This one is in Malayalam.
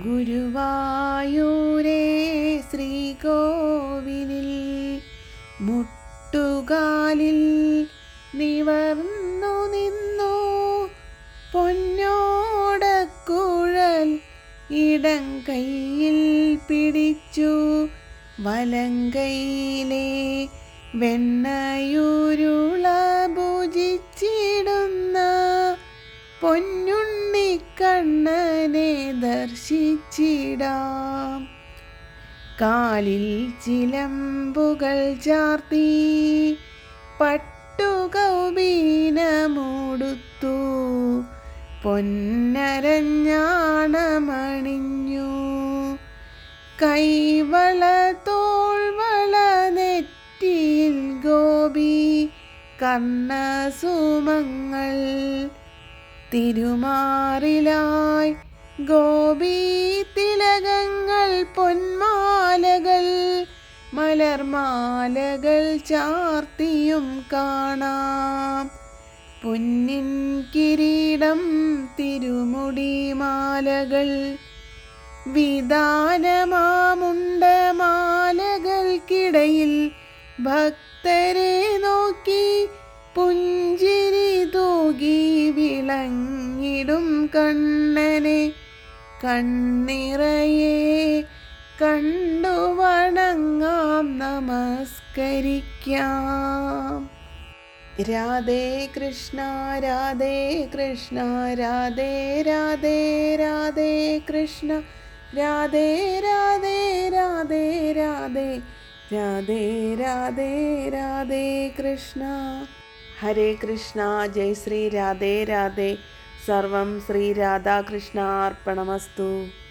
ഗുരുവായൂരേ ശ്രീകോവിലിൽ മുട്ടുകാലിൽ നിവർന്നു നിന്നു പൊന്നോടക്കുഴൽ ഇടം കൈയിൽ പിടിച്ചു വലങ്കൈയിലെ വെണ്ണയുരുള ഭുജിച്ചിടുന്ന പൊന്നുണ്ണിക്കണ്ണനെ ദർശിച്ചിടാം. കാലിൽ ചിലമ്പുകൾ ചാർത്തി പട്ടുകൗബീനമുടുത്തു പൊന്നരഞ്ഞാണമണിഞ്ഞു കൈവള തോൾവള നെറ്റിയിൽ ഗോപി കർണസുമങ്ങൾ തിരുമാറിലായി ഗോപി തിലകങ്ങൾ പൊന്മാലകൾ മലർമാലകൾ ചാർത്തിയും കാണാം. പൊന്നിൻ കിരീടം തിരുമുടിമാലകൾ വിതാനമാമുണ്ടമാലകൾക്കിടയിൽ ഭക്തരെ നോക്കി പുഞ്ചിരി തൂകി വിളങ്ങിടും കണ്ണനെ കണ്ണിറയെ കണ്ടു വണങ്ങാം നമസ്കരിക്കാം. രാധേ കൃഷ്ണ രാധേ കൃഷ്ണ രാധേ രാധേ രാധേ കൃഷ്ണ രാധേ രാധേ രാധേ രാധേ രാധേ രാധേ രാധേ കൃഷ്ണ. ഹരേ കൃഷ്ണ. ജയ് ശ്രീ രാധേ രാധേ. സർവം ശ്രീ രാധാകൃഷ്ണാർപ്പണമസ്തു.